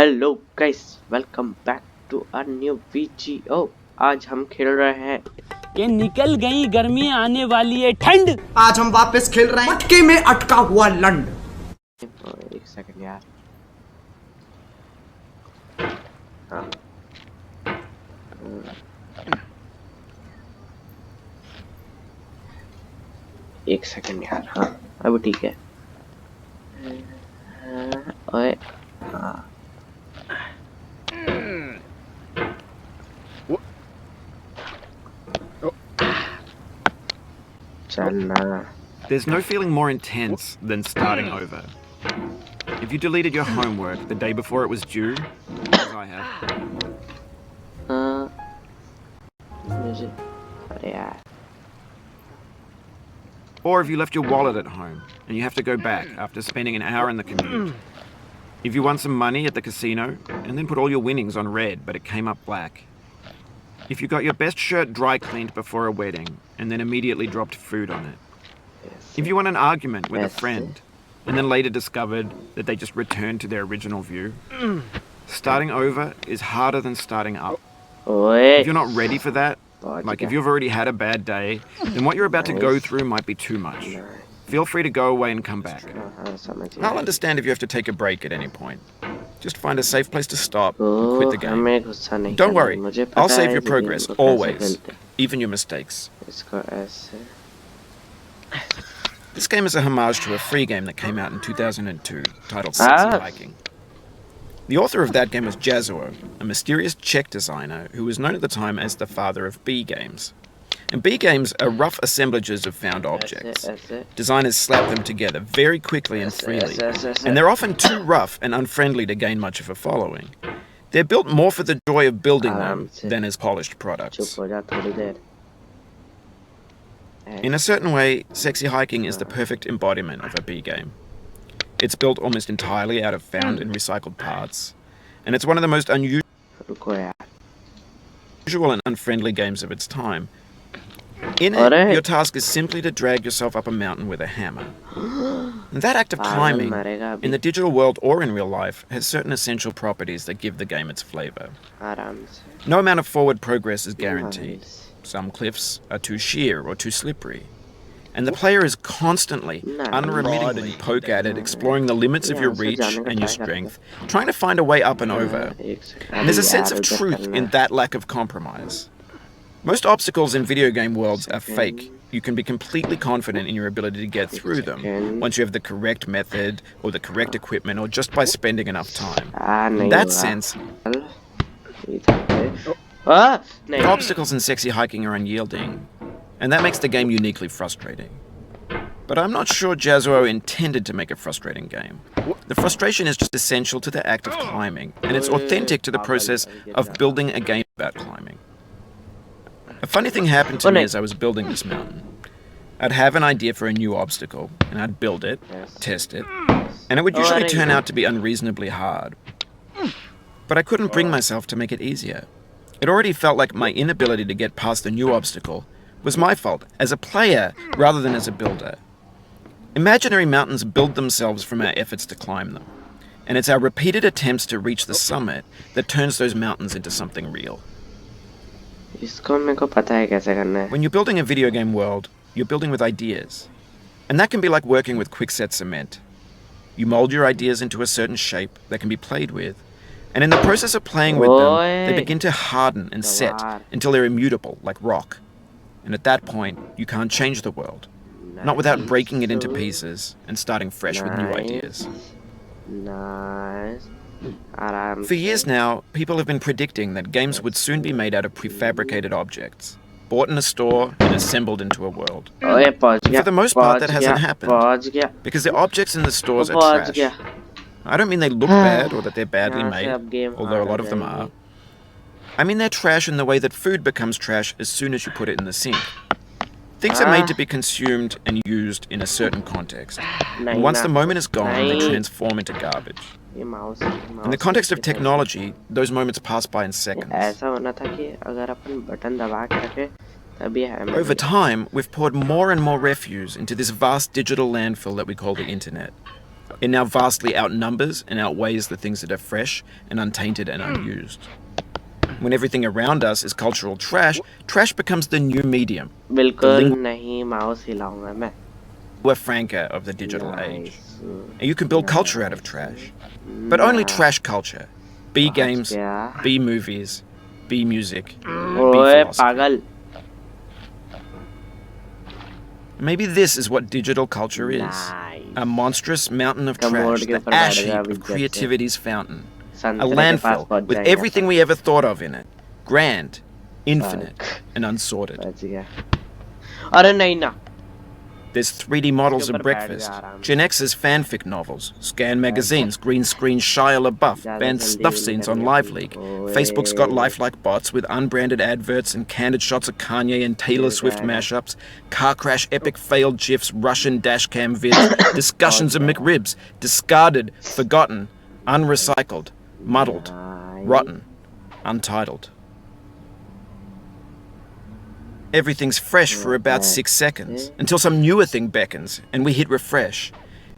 Hello guys, welcome back to a new video. आज हम खेल रहे हैं कि निकल गई गर्मी आने वाली है ठंड। आज हम वापस खेल रहे हैं मटके में अटका हुआ लंड। एक सेकंड यार। हाँ। एक सेकंड यार। हाँ अब ठीक है। ओए हाँ। There's no feeling more intense than starting over. If you deleted your homework the day before it was due, as I have, or if you left your wallet at home and you have to go back after spending an hour in the commute. If you won some money at the casino and then put all your winnings on red but it came up black. If you got your best shirt dry cleaned before a wedding and then immediately dropped food on it. If you won an argument with a friend and then later discovered that they just returned to their original view. Starting over is harder than starting up. If you're not ready for that, like if you've already had a bad day, then what you're about to go through might be too much. Feel free to go away and come back. I'll understand if you have to take a break at any point. Just find a safe place to stop and quit the game. Don't worry, I'll save your progress, always, even your mistakes. This game is a homage to a free game that came out in 2002, titled Sexy Hiking. The author of that game was Jazuo, a mysterious Czech designer who was known at the time as the father of B games. And B games are rough assemblages of found objects. Designers slap them together very quickly and freely, and they're often too rough and unfriendly to gain much of a following. They're built more for the joy of building them than as polished products. In a certain way, Sexy Hiking is the perfect embodiment of a B game. It's built almost entirely out of found and recycled parts, and it's one of the most unusual and unfriendly games of its time. In it, your task is simply to drag yourself up a mountain with a hammer. And that act of climbing, in the digital world or in real life, has certain essential properties that give the game its flavor. No amount of forward progress is guaranteed. Some cliffs are too sheer or too slippery. And the player is constantly, unremittingly poke at it, exploring the limits of your reach and your strength, trying to find a way up and over. And there's a sense of truth in that lack of compromise. Most obstacles in video game worlds are fake. You can be completely confident in your ability to get through them once you have the correct method or the correct equipment or just by spending enough time. In that sense, the obstacles in Sexy Hiking are unyielding, and that makes the game uniquely frustrating. But I'm not sure Jazuo intended to make a frustrating game. The frustration is just essential to the act of climbing, and it's authentic to the process of building a game about climbing. A funny thing happened to me as I was building this mountain. I'd have an idea for a new obstacle, and I'd build it, test it, and it would usually turn out to be unreasonably hard. But I couldn't bring myself to make it easier. It already felt like my inability to get past the new obstacle was my fault as a player rather than as a builder. Imaginary mountains build themselves from our efforts to climb them, and it's our repeated attempts to reach the summit that turns those mountains into something real. When you're building a video game world, you're building with ideas, and that can be like working with quickset cement. You mold your ideas into a certain shape that can be played with, and in the process of playing with them, they begin to harden and set until they're immutable, like rock. And at that point, you can't change the world, not without breaking it into pieces and starting fresh with new ideas. For years now, people have been predicting that games would soon be made out of prefabricated objects, bought in a store and assembled into a world. And for the most part, that hasn't happened, because the objects in the stores are trash. I don't mean they look bad or that they're badly made, although a lot of them are. I mean they're trash in the way that food becomes trash as soon as you put it in the sink. Things are made to be consumed and used in a certain context. And once the moment is gone, they transform into garbage. In the context of technology, those moments pass by in seconds. Over time, we've poured more and more refuse into this vast digital landfill that we call the internet. It now vastly outnumbers and outweighs the things that are fresh and untainted and unused. When everything around us is cultural trash, trash becomes the new medium. बिल्कुल नहीं mouse हिलाऊंगा मैं. Lingua franca of the digital age. Nice. And you can build culture out of trash. But only trash culture. B games, B movies, B music, B ओए philosophy. पागल. Maybe this is what digital culture is. Nice. A monstrous mountain of Commode trash, के the ऊपर ash बैठ गया heap अभी of जैसे. creativity's fountain. A संतरे के पास landfill पहुंच with जाएंगे. everything we ever thought of in it. Grand, infinite, and unsorted. बच गया. अरे नहीं ना. There's 3D models इसके of ऊपर बैठ breakfast, जा आराम से. Gen X's fanfic novels, Scan magazines, green screen Shia LaBeouf, ज़्यादा banned जल्दी stuff नहीं scenes on करनी Live अपनी. Leak. ओए. Facebook's got lifelike bots with unbranded adverts and candid shots of Kanye and Taylor Swift mashups, car crash epic failed GIFs, Russian dashcam vids, discussions of McRibs, discarded, forgotten, unrecycled, muddled, rotten, untitled. Everything's fresh for about 6 seconds, until some newer thing beckons, and we hit refresh.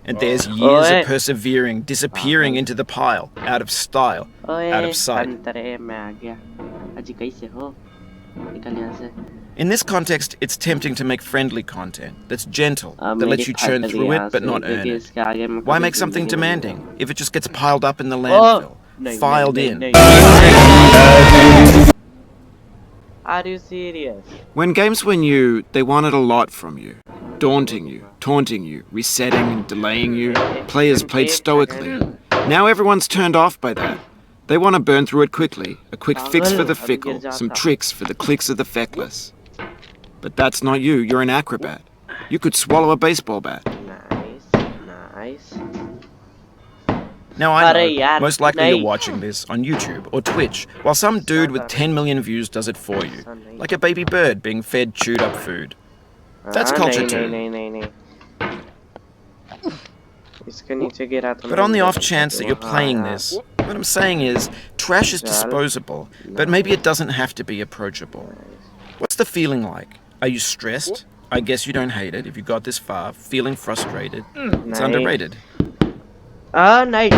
And there's years of persevering, disappearing into the pile, out of style, out of sight. संतरे में आ गया. अजी कैसे हो? निकल यहाँ से. In this context, it's tempting to make friendly content that's gentle, that lets you churn through it but not earn it. Why make something demanding if it just gets piled up in the landfill, filed in? Are you serious? When games were new, they wanted a lot from you. Daunting you, taunting you, resetting and delaying you. Players played stoically. Now everyone's turned off by that. They want to burn through it quickly. A quick fix for the fickle, some tricks for the clicks of the feckless. But that's not you, you're an acrobat. You could swallow a baseball bat. Nice, nice. Now I know, yaar, most likely nahi. you're watching this on YouTube or Twitch, while some dude with 10 million views does it for you. Like a baby bird being fed chewed up food. That's culture too. नहीं. इसके नीचे गिरा तो But on the off chance that you're playing this, what I'm saying is, trash is disposable, but maybe it doesn't have to be approachable. What's the feeling like? Are you stressed? I guess you don't hate it if you got this far. Feeling frustrated? It's underrated. नहीं.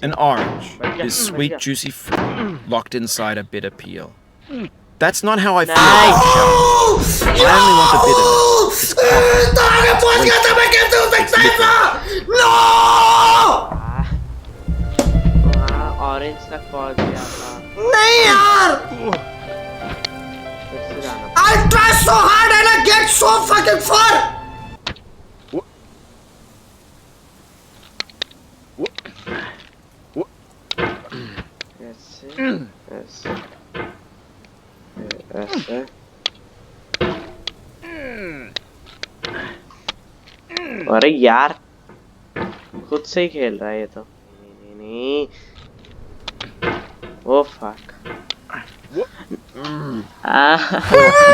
An orange is sweet, juicy fruit locked inside a bitter peel. That's not how I feel. I only want the bitterness. It's orange तक पहुंच गया था. नहीं यार. फिर से जाना. I try so hard and I get so fucking far. ऐसे. अरे यार खुद से ही खेल रहा है ये तो. नहीं. Oh fuck. You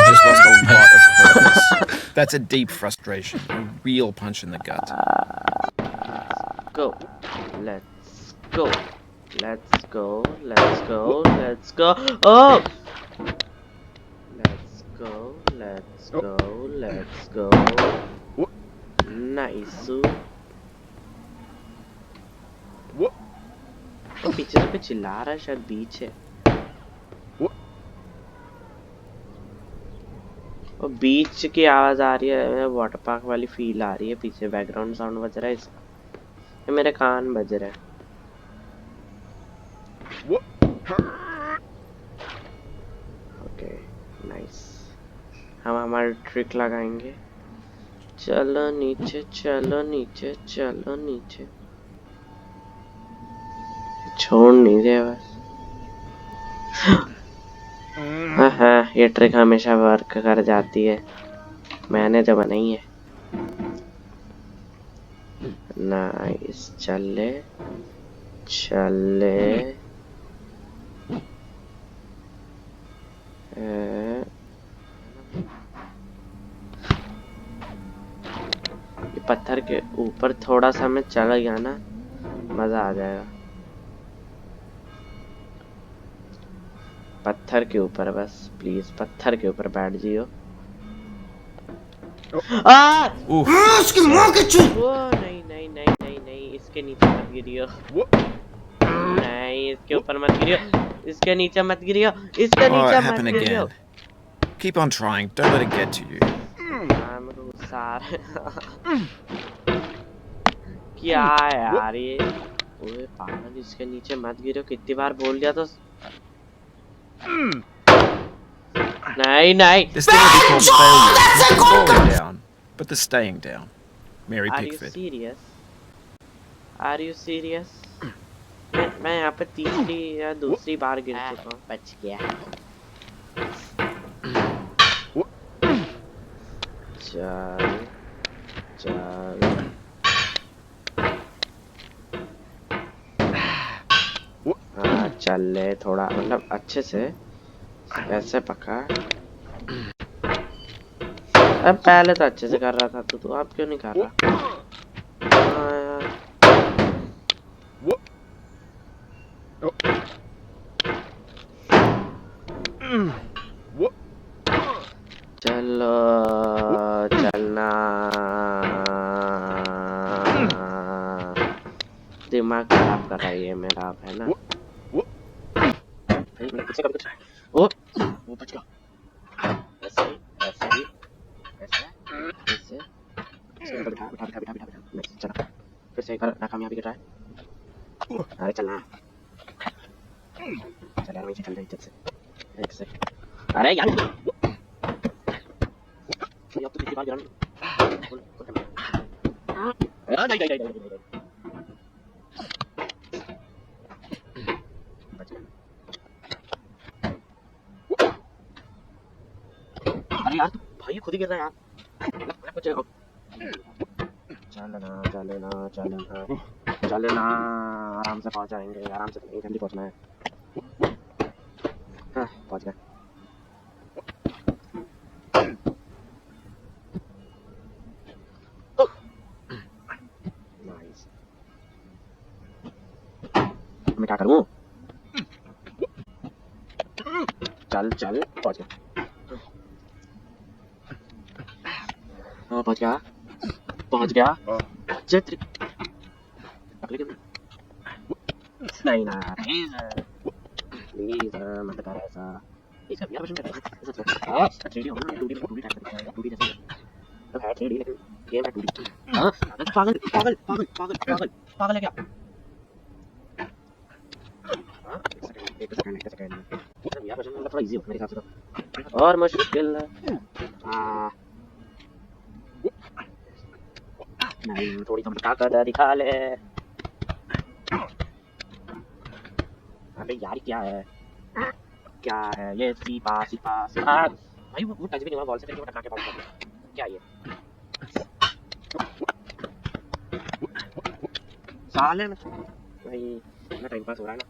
just lost a lot of focus. That's a deep frustration, a real punch in the gut. Go. Let's go. Let's go. Let's go. Let's go. Oh. Let's go. Let's go. Let's go. Nice. पीछे से चिल्ला रहा है शायद बीच है. और बीच की आवाज आ रही है. वाटर पार्क वाली फील आ रही है. पीछे बैकग्राउंड साउंड बज रहा है इसका. ये मेरे कान बज रहे हैं. Okay nice. हम हमारा ट्रिक लगाएंगे. चलो नीचे चलो नीचे चलो नीचे. छोड़ नहीं दे बस. हाँ ये ट्रिक हमेशा वर्क कर जाती है. मैंने तो बनाई है. नाइस. चले चले. ये पत्थर के ऊपर थोड़ा सा मैं चला गया ना, मजा आ जाएगा. पत्थर के ऊपर बस प्लीज पत्थर के ऊपर बैठ जियो. उसकी माँ की चूत. नहीं नहीं नहीं इसके नीचे मत गिरियो, नहीं इसके ऊपर मत गिरियो, इसके नीचे मत गिरियो, इसके Oh, नीचे it मत happened गिरियो। again. Keep on trying. Don't let it get to you. क्या है यार ये? ओए पागल, इसके नीचे मत गिरो, कितनी बार बोल दिया तो। नहीं नहीं। This thing would be called failure, not falling down, but the staying down. Mary Are you Pickford. serious? Are you serious? मैं यहाँ पे तीसरी या दूसरी बार गिर चुका हूँ, बच गया। चल चल, हाँ चल ले थोड़ा, मतलब अच्छे से ऐसे पका। अब पहले तो अच्छे से कर रहा था तू, तो अब क्यों नहीं कर रहा? हाँ यार। चलो चलना, दिमाग खराब कर रहा है ये मेरा, अब है ना? ओ वो बच गया। ऐसे ही ऐसे ही ऐसे ऐसे बिठा बिठा बिठा बिठा बिठा बिठा, चला फिर से एक बार नाकामयाबी के ट्राई। अरे चलना, चल यार वहीं से चल रही से एक से। अरे यार अब तो कितनी बार गिरा। नहीं नहीं नहीं नहीं, बच गया। अरे यार तू भाई खुद ही गिर रहा है यार, कुछ चलना चलना चलना चलना, आराम से पहुंच जाएंगे, आराम से, नहीं जल्दी पहुंचना है। हाँ पहुंच गए। नाइस। मैं क्या करूं? चल चल पहुंच गया। हाँ पहुंच गया पहुंच गया। चित्र नहीं ना प्लीज मत कर ऐसा, ये सब यार बस मैं 3D होगा, 2D 2D टाइप का है, 2D जैसे तो है 3D लेकिन गेम है 2D। हां पागल पागल पागल पागल पागल पागल है क्या? हां एक सेकंड सब यार बस मतलब थोड़ा इजी हो मेरे हिसाब से तो, और मुश्किल हां नहीं, थोड़ी तो ताकत दिखा ले। अबे यार क्या है, क्या है ये? सीपा सीपा सीपा भाई, वो टच भी नहीं हुआ बॉल से, फिर वो टकरा के बाउंस कर गया, क्या ये साले में भाई, इतना टाइम पास हो रहा है ना।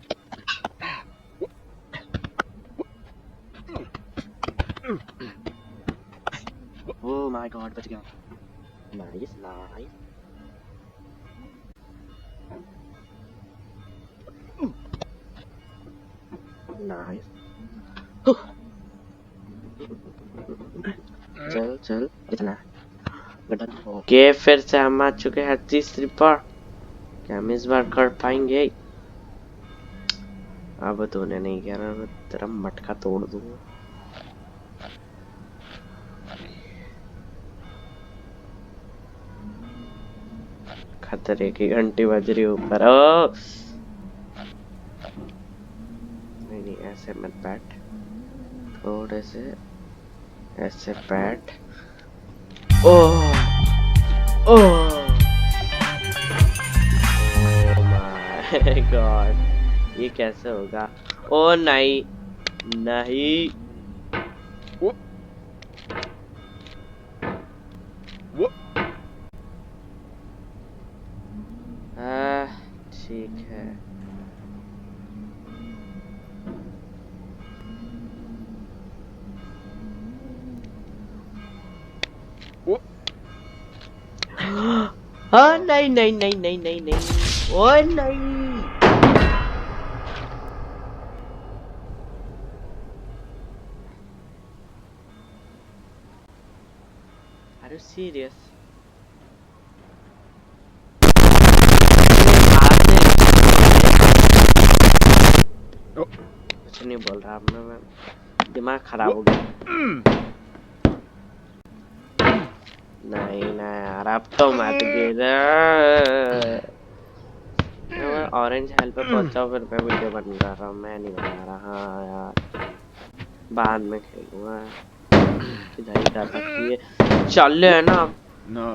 ओह माय गॉड बच गया। Nice nice nice. चल चल इतना ओके, फिर से हम आ चुके हैं तीसरी बार। क्या हम इस बार कर पाएंगे? अब तूने नहीं कह रहा, मैं तेरा मटका तोड़ दूंगा। खतरे की घंटी बज रही ऊपर। ओ नहीं नहीं ऐसे मत बैठ, थोड़े से ऐसे बैठ। ओह ओह माय गॉड, ये कैसे होगा? ओ नहीं नहीं ठीक है। हाँ नहीं नहीं नहीं नहीं नहीं नहीं, ओ नहीं। Are you serious? नहीं बोल रहा, मैं दिमाग खराब हो गया। नहीं ना यार, अब तो मत गिर। मैं ऑरेंज हेल पे पहुंचा, फिर मैं वीडियो बंद कर रहा हूँ, मैं नहीं बना रहा। हाँ यार, बाद में खेलूंगा। किधर ही कर सकती है, चल है ना। No.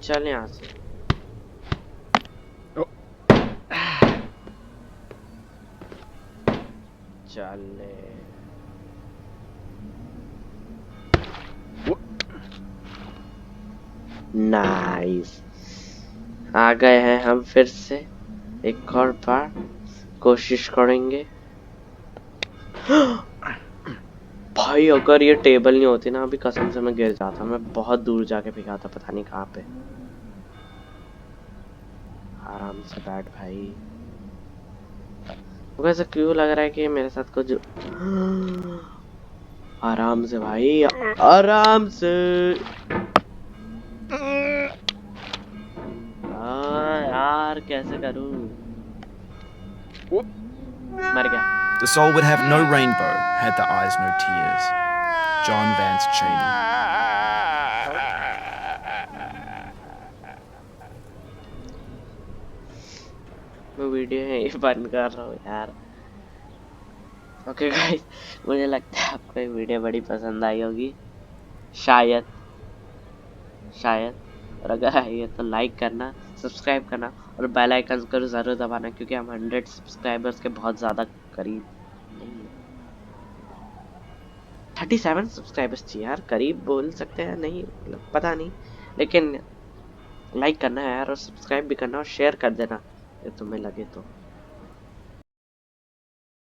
चल यहाँ से। चल नाइस, आ गए हैं हम फिर से एक और बार, कोशिश करेंगे। भाई अगर ये टेबल नहीं होती ना, अभी कसम से मैं गिर जाता, मैं बहुत दूर जाके फेंका था, पता नहीं कहाँ पे। आराम से बैठ भाई। मुझे ऐसा क्यों लग रहा है कि मेरे साथ कुछ आराम से भाई, आराम से। यार कैसे करूं, मर गया। The soul would have no rainbow had the eyes no tears. John Vance Cheney. मैं वीडियो यहीं बंद कर रहा हूँ यार। ओके गाइस, मुझे लगता है आपको ये वीडियो बड़ी पसंद आई होगी, शायद शायद। और अगर आई है तो लाइक करना, सब्सक्राइब करना और बेल आइकन को जरूर दबाना, क्योंकि हम 100 सब्सक्राइबर्स के बहुत ज़्यादा करीब नहीं है। 37 सब्सक्राइबर्स चाहिए यार, करीब बोल सकते हैं, नहीं मतलब पता नहीं, लेकिन लाइक करना है यार, और सब्सक्राइब भी करना और शेयर कर देना, ये तुम्हें लगे तो।